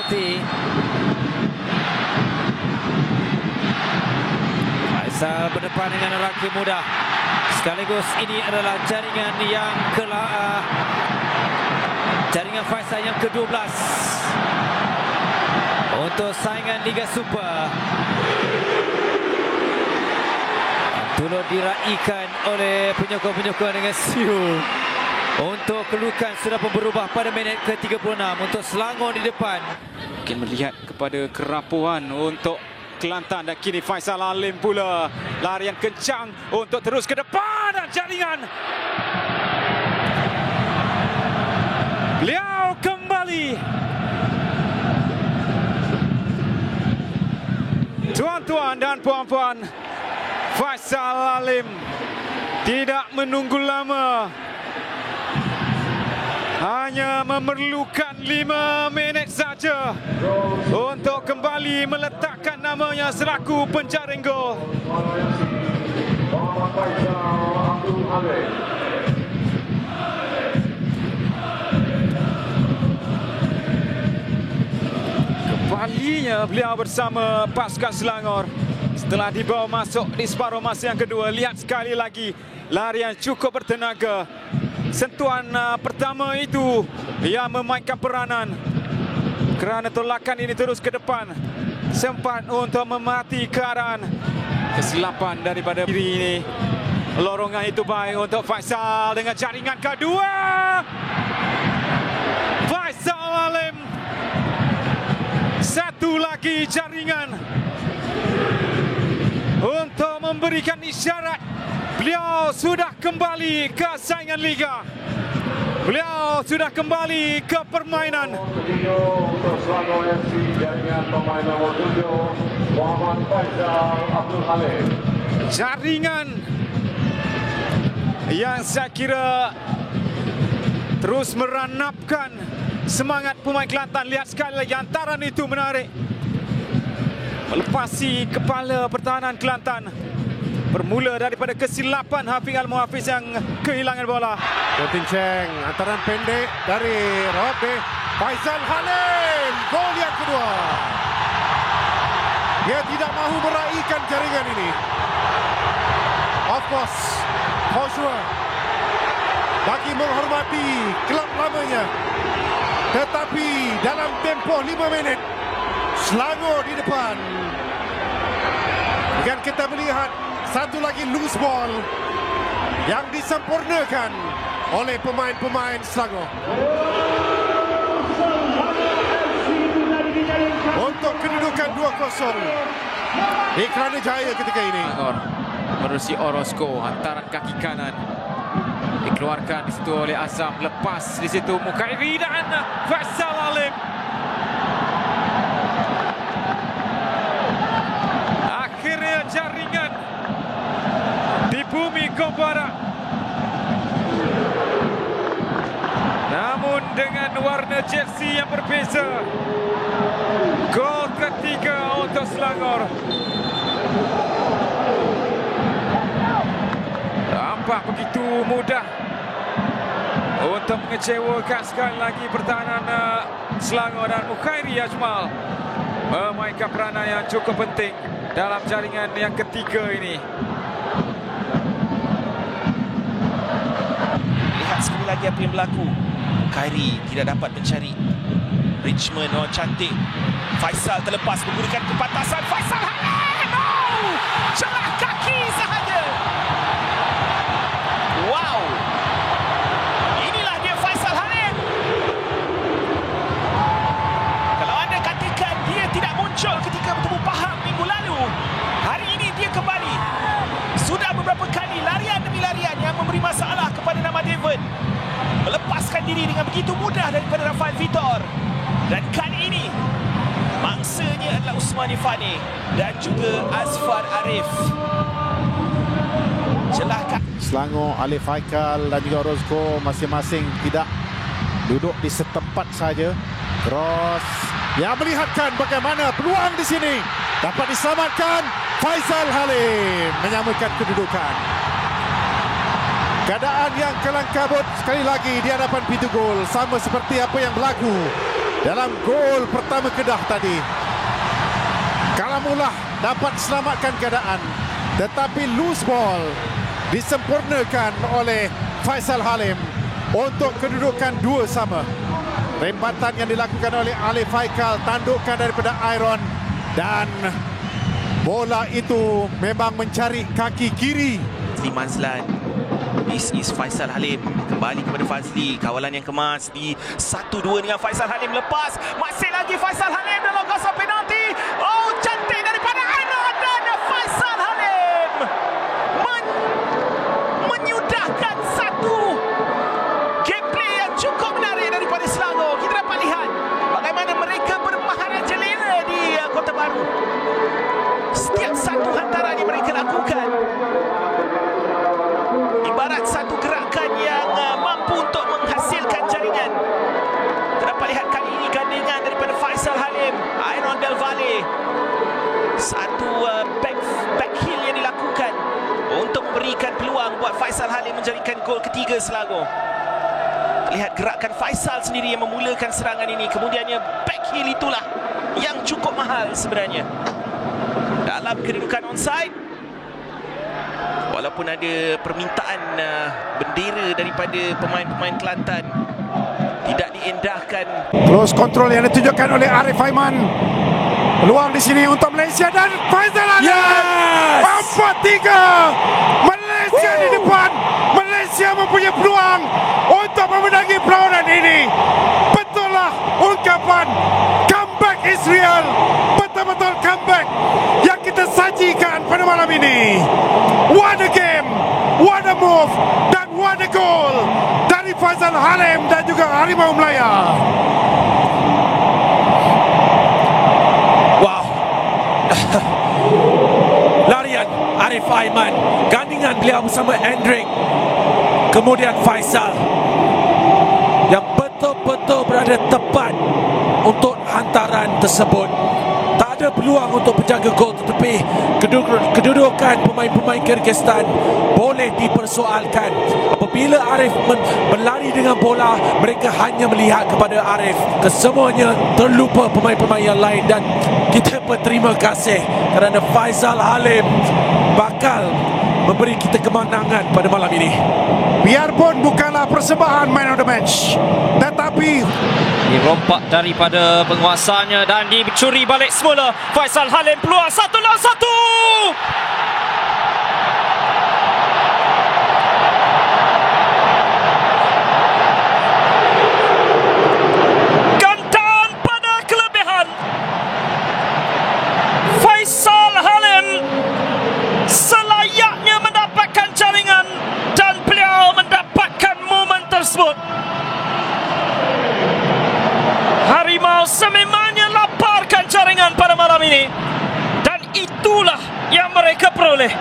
penalti. Faisal berdepan dengan lelaki muda. Sekaligus ini adalah jaringan yang jaringan Faisal yang ke-12 untuk saingan Liga Super. Turut diraikan oleh penyokong-penyokong dengan siu. Untuk kedudukan sudah pun berubah pada minit ke-36 untuk Selangor di depan. Mungkin melihat kepada kerapuhan untuk Kelantan dan kini Faisal Halim pula. Larian kencang untuk terus ke depan dan jaringan. Beliau kembali. Tuan-tuan dan puan-puan, Faisal Halim tidak menunggu lama. Hanya memerlukan 5 minit saja untuk kembali meletakkan namanya selaku penjaring gol. Kembalinya beliau bersama pasukan Selangor setelah dibawa masuk di separuh masa yang kedua. Lihat sekali lagi larian cukup bertenaga. Sentuhan pertama itu yang memainkan peranan kerana tolakan ini terus ke depan. Sempat untuk memati keadaan. Kesilapan daripada diri ini. Lorongan itu baik untuk Faisal dengan jaringan kedua. Faisal Halim. Satu lagi jaringan untuk memberikan isyarat beliau sudah kembali ke saingan Liga. Beliau sudah kembali ke permainan. Jaringan yang saya kira terus meranapkan semangat pemain Kelantan. Lihat sekali lagi hantaran itu menarik. Melepasi kepala pertahanan Kelantan. Bermula daripada kesilapan Hafiz Al-Muhafiz yang kehilangan bola. Botin Cheng, hantaran pendek dari Robe. Faisal Halim, gol yang kedua. Dia tidak mahu meraihkan jaringan ini. Of course, for sure. Bagi menghormati kelab lamanya. Tetapi dalam tempoh 5 minit, Selangor di depan. Dan kita melihat satu lagi loose ball yang disempurnakan oleh pemain-pemain Selangor. Untuk kedudukan 2-0 di Kerana Jaya ketika ini. Selangor menerusi Orozco, hantaran kaki kanan dikeluarkan di situ oleh Azam, lepas di situ Mukairi dan Faisal Halim. Akhirnya jaringan di bumi Gombara. Namun dengan warna jersey yang berbeza. Gol ketiga untuk Selangor. Nampak begitu mudah untuk mengecewakan sekali lagi pertahanan Selangor, dan Mukhairi Ajmal memainkan peranan yang cukup penting dalam jaringan yang ketiga ini. Lihat sekali lagi apa yang berlaku. Mukhairi tidak dapat mencari Richmond. Oh, cantik. Faisal terlepas menggunakan kepantasan. Faisal Halim. Oh, celah kaki sahaja. Wow. Inilah dia Faisal Halim. Kalau anda katakan dia tidak muncul ketika bertemu Pahang minggu lalu, hari ini dia kembali. Sudah beberapa kali larian demi larian yang memberi masalah kepada nama David. Melepaskan diri dengan begitu mudah daripada Rafael Vitor. Dan kali ini mangsanya adalah Usmani Fani dan juga Azfar Arif. Celaka. Selangor, Alif Haikal dan juga Orozco masing-masing tidak duduk di setempat saja. Cross yang melihatkan bagaimana peluang di sini dapat diselamatkan. Faisal Halim menyamakan kedudukan. Keadaan yang kelang kabut sekali lagi di hadapan pintu gol, sama seperti apa yang berlaku dalam gol pertama Kedah tadi. Kalamullah dapat selamatkan keadaan, tetapi loose ball disempurnakan oleh Faisal Halim untuk kedudukan 2-2. Rembatan yang dilakukan oleh Ali Faikal, tandukan daripada Iron, dan bola itu memang mencari kaki kiri. Mazlan. This is Faisal Halim. Kembali kepada Fazli. Kawalan yang kemas di 1-2 dengan Faisal Halim. Lepas. Masih lagi Faisal Halim dalam kawasan penalti. Oh, cantik daripada Ainon dan Faisal Halim menyudahkan satu gameplay yang cukup menarik daripada Selangor. Kita dapat lihat bagaimana mereka bermaharat jelena di Kota Baru. Setiap satu hantaran yang mereka lakukan ibarat satu gerakan yang mampu untuk menghasilkan jaringan. Terdapat lihat kali ini gandingan daripada Faisal Halim, Iron Del Valle. Satu back heel yang dilakukan untuk memberikan peluang buat Faisal Halim menjadikan gol ketiga Selangor. Lihat gerakan Faisal sendiri yang memulakan serangan ini. Kemudiannya back heel itulah yang cukup mahal sebenarnya. Dalam kedudukan onside, walaupun ada permintaan bendera daripada pemain-pemain Kelantan, tidak diendahkan. Close control yang ditunjukkan oleh Arif Aiman. Peluang di sini untuk Malaysia dan Faisal Halim. Yes! 4-3. Malaysia di depan. Malaysia mempunyai peluang untuk memenangi perlawanan ini. Betul lah ungkapan comeback is real. Betul-betul comeback yang kita sajikan pada malam ini. What a game, what a move, dan what a goal dari Faisal Halim dan juga Harimau Melaya. Wow. Larian Arif Aiman, gandingan beliau bersama Hendrik, kemudian Faisal yang betul-betul berada tepat untuk hantaran tersebut. Tak ada peluang untuk penjaga gol, tetapi kedudukan pemain-pemain Kyrgyzstan boleh dipersoalkan. Apabila Arif berlari dengan bola, mereka hanya melihat kepada Arif. Kesemuanya terlupa pemain-pemain yang lain, dan kita berterima kasih kerana Faisal Halim bakal memberi kita kemenangan pada malam ini. Biarpun bukanlah persembahan man of the match, tetapi dirompak daripada penguasanya dan dicuri balik semula. Faisal Halim peluang 1 lawan 1. Gantan pada kelebihan. Faisal Halim selayaknya mendapatkan jaringan dan beliau mendapatkan momen tersebut. Harimau sememangnya laparkan jaringan pada malam ini, dan itulah yang mereka peroleh.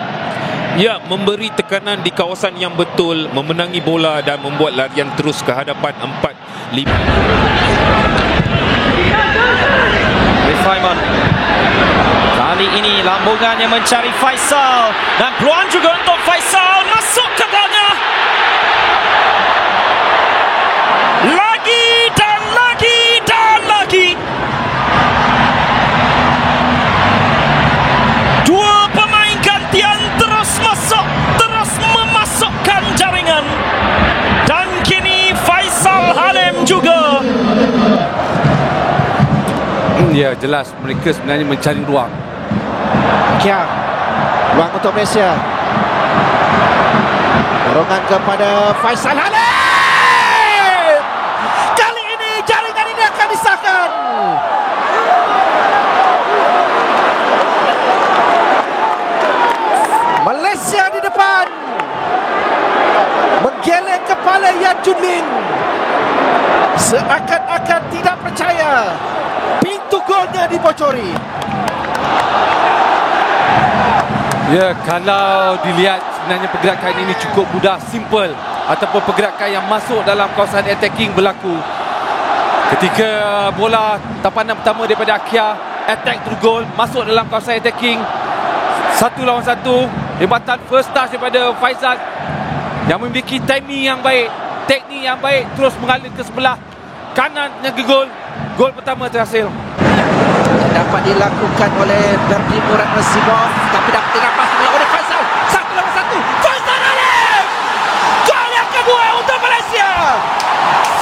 Ya, memberi tekanan di kawasan yang betul, memenangi bola dan membuat larian terus ke hadapan 4-5. Faiman. Kali ini lambungannya mencari Faisal, dan peluang juga untuk Faisal masuk ke golnya. Lagi dan lagi dan lagi. Dua pemain gantian terus masuk, terus memasukkan jaringan. Dan kini Faisal Halim juga. Ya, jelas mereka sebenarnya mencari ruang. Kiang, ruang untuk Malaysia. Dorongan kepada Faisal Halim. Kali ini jaringan ini akan disahkan. Malaysia di depan, menggeleng kepala Yan Junlin, seakan-akan tidak percaya pintu golnya dibocori. Ya, kalau dilihat sebenarnya pergerakan ini cukup mudah, simple, ataupun pergerakan yang masuk dalam kawasan attacking berlaku. Ketika bola tampanan pertama daripada Akia, attack to goal, masuk dalam kawasan attacking, 1 lawan 1, rebatan first touch daripada Faisal yang memiliki timing yang baik, teknik yang baik, terus mengalir ke sebelah kanan yang ke gol. gol pertama terhasil. Dapat dilakukan oleh Berdi Murad Nasibov, tapi dapat dirampas oleh Faisal. 1 lawan 1. Faisal Halim. Gol yang kedua untuk Malaysia.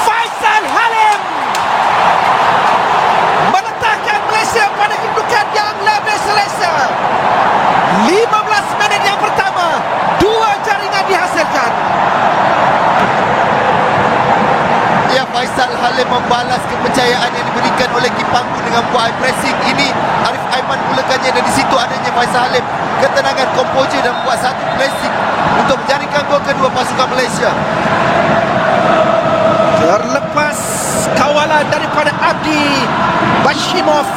Faisal Halim meletakkan Malaysia pada kedudukan yang lebih selesa. 15 minit yang pertama, 2 jaringan dihasilkan. Ya, Faisal Halim membalas kepercayaan yang diberikan oleh Kipangku dengan buat pressing. Ini Arif Aiman mulakannya, dan di situ adanya Faisal Halim ketenangan, komposer dan buat satu pressing untuk menjaringkan gol kedua pasukan Malaysia. Terlepas kawalan daripada Abdi Bashimov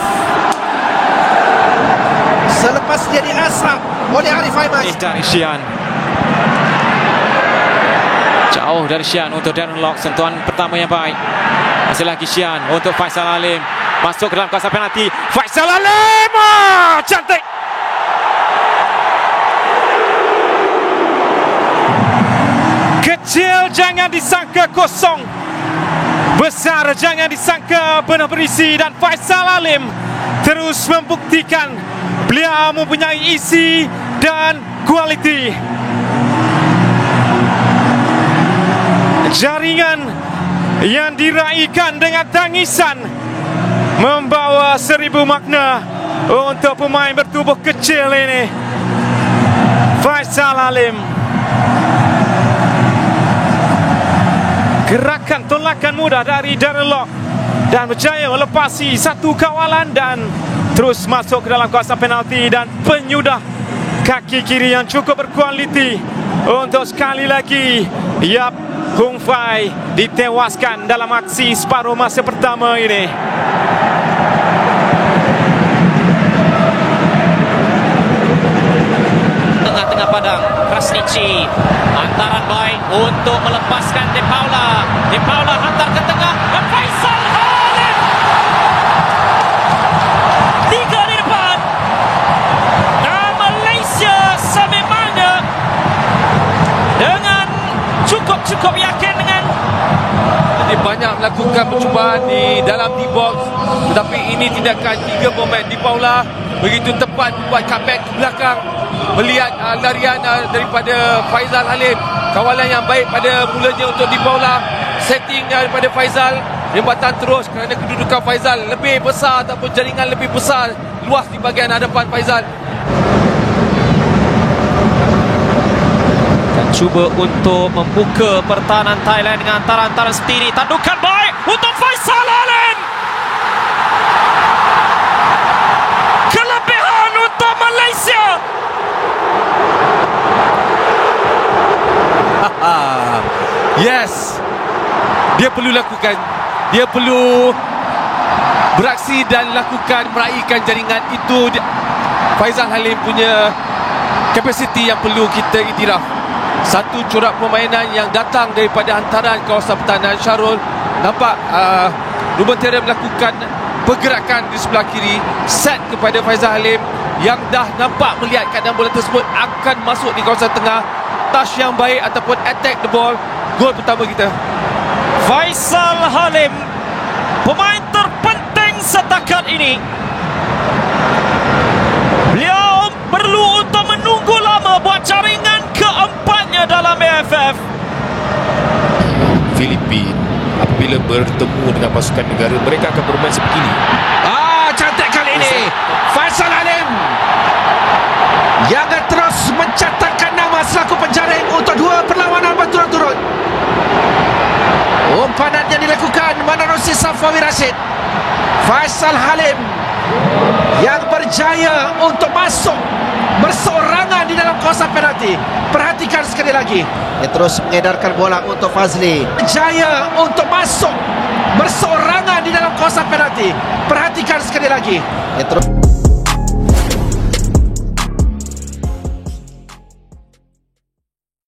selepas dia diasap oleh Arif Aiman. Dari Syian. Jauh dari Syian untuk Darren Lock. Sentuhan pertama yang baik. Masih lagi Syian untuk Faisal Halim. Masuk ke dalam kawasan penalti. Faisal Halim! Cantik! Kecil jangan disangka kosong. Besar jangan disangka penuh berisi. Dan Faisal Halim terus membuktikan beliau mempunyai isi dan kualiti. Jaringan yang diraikan dengan tangisan membawa 1000 makna untuk pemain bertubuh kecil ini, Faisal Halim. Gerakan tolakan mudah dari Darren Lock dan berjaya melepasi satu kawalan dan terus masuk ke dalam kawasan penalti, dan penyudah kaki kiri yang cukup berkualiti untuk sekali lagi Yap Hung Fai ditewaskan dalam aksi separuh masa pertama ini. Tengah-tengah padang, Krasniqi hantaran baik untuk melepaskan De Paula. De Paula hantar ke tengah dan Faisal Halim 3 di depan. Dan Malaysia sememangnya dengan cukup yakin dengan Dia banyak melakukan percubaan di dalam D-box, tetapi ini tindakan 3 pemain Di Paula begitu tepat buat comeback ke belakang. Melihat larian daripada Faisal Halim, kawalan yang baik pada mulanya untuk Di Paula, setting daripada Faisal, jembatan terus kerana kedudukan Faisal lebih besar ataupun jaringan lebih besar, luas di bahagian hadapan Faisal. cuba untuk membuka pertahanan Thailand dengan hantaran-hantaran seperti ini. Tandukan baik untuk Faisal Halim. Kelebihan untuk Malaysia. Yes, dia perlu lakukan, dia perlu beraksi dan lakukan, meraihkan jaringan itu. Faisal Halim punya kapasiti yang perlu kita iktiraf. Satu corak permainan yang datang daripada hantaran kawasan pertahanan. Syarul nampak Ruben Terra melakukan pergerakan di sebelah kiri, set kepada Faisal Halim yang dah nampak melihat keadaan bola tersebut akan masuk di kawasan tengah. Touch yang baik ataupun attack the ball. Gol pertama kita. Faisal Halim, pemain terpenting setakat ini. Beliau perlu untuk menunggu lama buat jaringan keempatnya dalam AFF. Filipina apabila bertemu dengan pasukan negara, mereka akan bermain sebegini. Cantik kali ini Faisal Halim yang terus mencatatkan nama selaku penjaring untuk 2 perlawanan berturut-turut. Umpanan yang dilakukan menerusi Safawi Rashid. Faisal Halim yang berjaya untuk masuk berseorangan di dalam kawasan penalti. Perhatikan sekali lagi, dia terus mengedarkan bola untuk Fazli. Berjaya untuk masuk berseorangan di dalam kawasan penalti. Perhatikan sekali lagi, dia terus